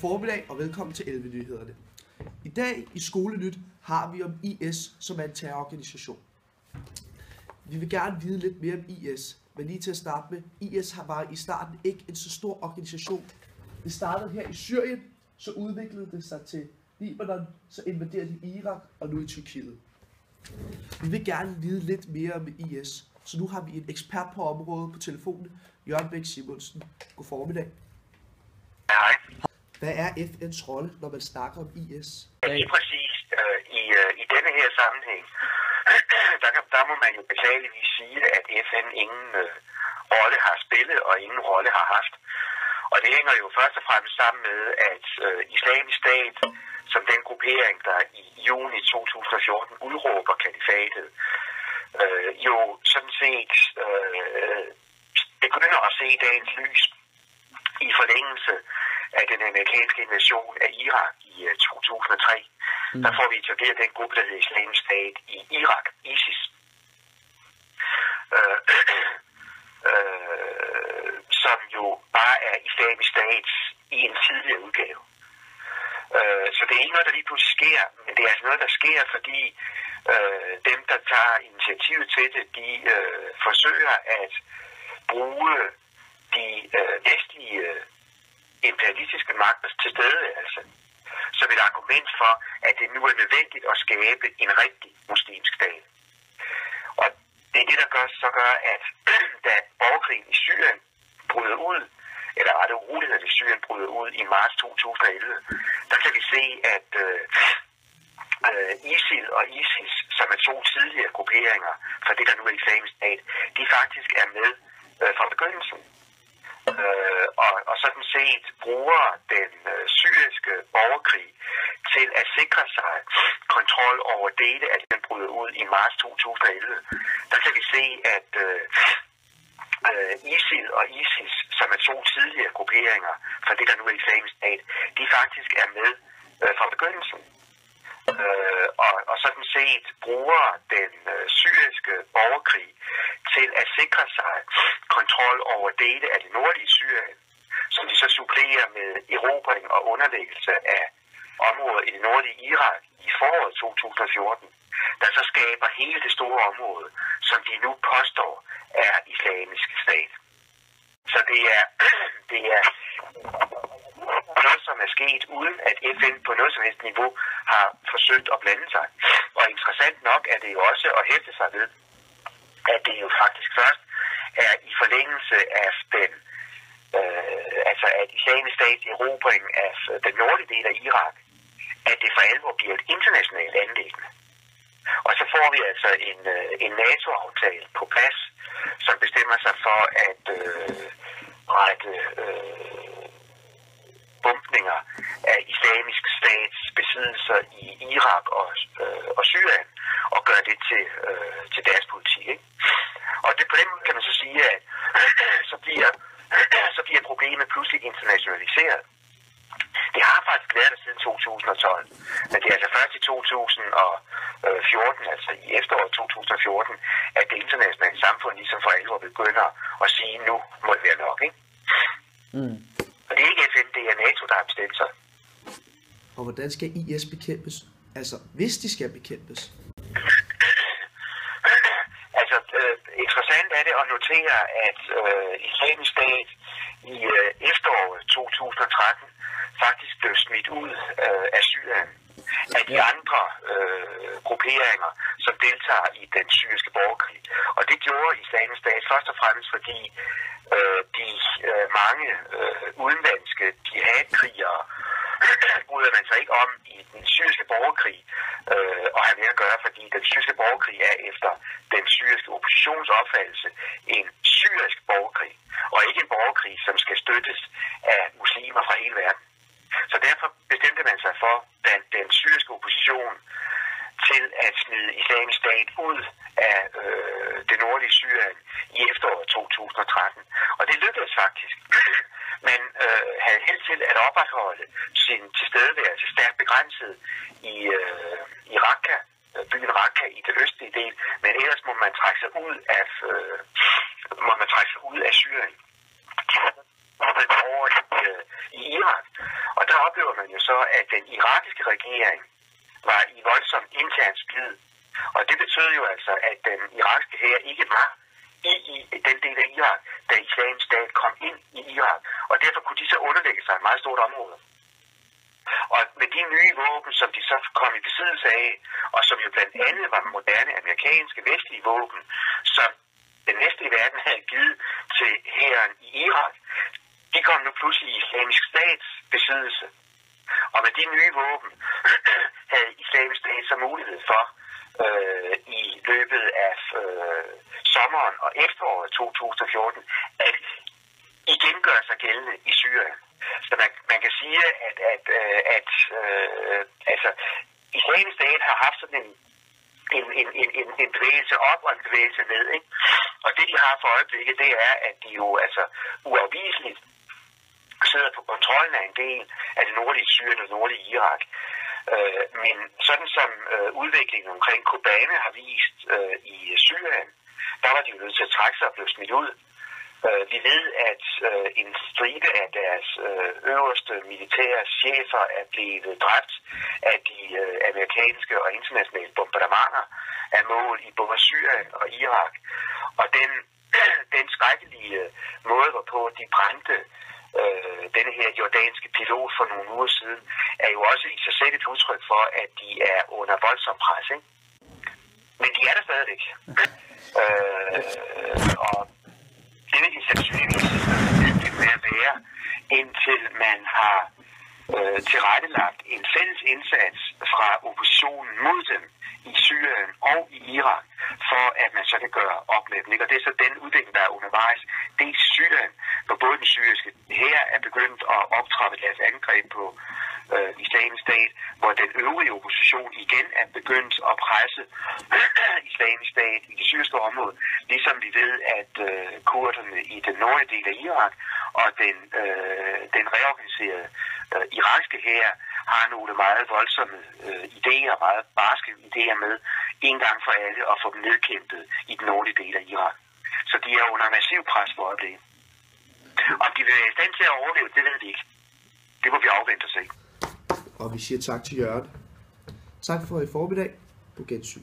formiddag og velkommen til 11 Nyhederne. I dag i Skolenyt har vi om IS, som er en terrororganisation. Vi vil gerne vide lidt mere om IS, men lige til at starte med, IS var i starten ikke en så stor organisation. Det startede her i Syrien, så udviklede det sig til Libanon, så invaderede de Irak og nu i Tyrkiet. Vi vil gerne vide lidt mere om IS, så nu har vi en ekspert på området på telefonen, Jørgen Bæk Simonsen. God formiddag. Hej. Hvad er FN's rolle, når man snakker om IS? Lige præcis i denne her sammenhæng, der må man jo beklageligvis sige, at FN ingen rolle har spillet og ingen rolle har haft. Og det hænger jo først og fremmest sammen med, at Islamisk Stat, som den gruppering, der i juni 2014 udråber kalifatet, jo sådan set begynder at se dagens lys i forlængelse af den amerikanske invasion af Irak i 2003. Der får vi etableret den gruppe, der hedder Islamisk Stat i Irak, ISIS. Som jo bare er Islamisk Stat i en tidligere udgave. Så det er ikke noget, der lige pludselig sker, men det er altså noget, der sker, fordi dem, der tager initiativet til det, de forsøger at bruge de vestlige imperialistiske magters tilstedeværelse som et argument for, at det nu er nødvendigt at skabe en rigtig muslimsk stat. Og det er det, der gør, at da borgerkrigen i Syrien bryder ud, eller rette urolighederne i Syrien bryder ud i marts 2011, der kan vi se, at ISIL og ISIS, som er to tidligere grupperinger for det, der nu er Islamisk Stat, de faktisk er med fra begyndelsen. Og sådan set bruger den syriske borgerkrig til at sikre sig kontrol over dele af den bryder ud i marts 2011. Der kan vi se, at ISIL og ISIS, som er to tidligere grupperinger for det, der nu er Islamisk Stat, de faktisk er med fra begyndelsen. Og sådan set bruger den syriske borgerkrig til at sikre sig kontrol over dele af det nordlige Syrien, som de så supplerer med erobring og underlæggelse af områder i det nordlige Irak i foråret 2014, der så skaber hele det store område, som de nu påstår er Islamisk Stat. Så det er noget, som er sket, uden at FN på noget som helst niveau har forsøgt at blande sig. Og interessant nok er det jo også at hæfte sig ved, at det jo faktisk først er i forlængelse af den, altså at Islamisk Stats erobring af den nordlige del af Irak, at det for alvor bliver et internationalt anliggende. Og så får vi altså en NATO-aftale på plads, som bestemmer sig for at rette bombninger af Islamisk Stats besiddelser i Irak og Syrien, og gøre det til deres politik. Ikke? Og det på den måde kan man så sige, at så bliver problemet pludselig internationaliseret. Det har faktisk været der siden 2012, men det er altså først i 2014, altså i efteråret 2014, at det internationale samfund ligesom for alvor begynder at sige, nu må det være nok, ikke? Og det er ikke FN, det er NATO, der har bestemt sig. Og hvordan skal IS bekæmpes? Altså, hvis de skal bekæmpes? Altså, interessant er det at notere, at Islamisk Stat i efteråret 2013 faktisk blev smidt ud af Syrien af de andre grupperinger, som deltager i den syriske borgerkrig. Og det gjorde Islamisk Stat først og fremmest, fordi de mange udenlandske jihadkrigere bryder man sig ikke om i den syriske borgerkrig og have med at gøre, fordi den syriske borgerkrig er efter den syriske oppositionsopfattelse en syrisk borgerkrig, og ikke en borgerkrig, som skal støttes af muslimer fra hele verden. Så derfor bestemte man sig for, blandt den syriske opposition, til at smide Islamisk Stat ud af det nordlige Syrien i efteråret 2013. Og det lykkedes faktisk. Man havde held til at opretholde sin tilstedeværelse stærkt begrænset i Raqqa, byen Raqqa i det østlige del, men ellers må man trække sig ud af Syrien. Over i Irak. Og der at den irakiske regering var i voldsom intern splid. Og det betød jo altså, at den irakiske hær ikke var i den del af Irak, da Islamisk Stat kom ind i Irak. Og derfor kunne de så underlægge sig et meget stort område. Og med de nye våben, som de så kom i besiddelse af, og som jo blandt andet var moderne amerikanske vestlige våben, som den vestlige verden havde givet til hæren i Irak, de kom nu pludselig i Islamisk Stats besiddelse. Og med de nye våben havde Islamisk Stat så mulighed for i løbet af sommeren og efteråret 2014 at igen gøre sig gældende i Syrien. Så man kan sige, at Islamisk Stat har haft sådan en bevægelse op og en bevægelse ned, ikke? Og det de har for øjeblikket, det er, at de jo altså uafviseligt sidder på kontrollen af en del af det nordlige Syrien og det nordlige Irak. Men sådan som udviklingen omkring Kobane har vist i Syrien, der var de jo nødt til at trække sig og blive smidt ud. Vi ved, at en stribe af deres øverste militære chefer er blevet dræbt af de amerikanske og internationale bombardementer af mål i både Syrien og Irak. Og den skrækkelige måde, hvorpå de brændte denne her jordanske pilot for nogle uger siden, er jo også i sig selv et udtryk for, at de er under voldsom pres, ikke? Men de er der stadigvæk. Og det vil de sandsynligvis med at være, indtil man har tilrettelagt en fælles indsats fra oppositionen mod dem i Syrien og i Irak, for at man så kan gøre op med dem. Og det er så den udvikling, der er undervejs. Det er Syrien, hvor både den syriske hær er begyndt at optrappe deres angreb på Islamisk Stat, hvor den øvrige opposition igen er begyndt at presse Islamisk Stat i det syriske område, ligesom vi ved, at kurderne i den nordlige del af Irak og den reorganiserede irakiske hær har nogle meget voldsomme idéer, meget barske idéer med en gang for alle at få dem nedkæmpet i den nordlige del af Irak. Så de er under massiv pres for øjeblikket. Om de vil være i stand til at overleve, det ved vi ikke. Det må vi afvente og se. Og vi siger tak til Jørgen. Tak for i formiddag. På gensyn.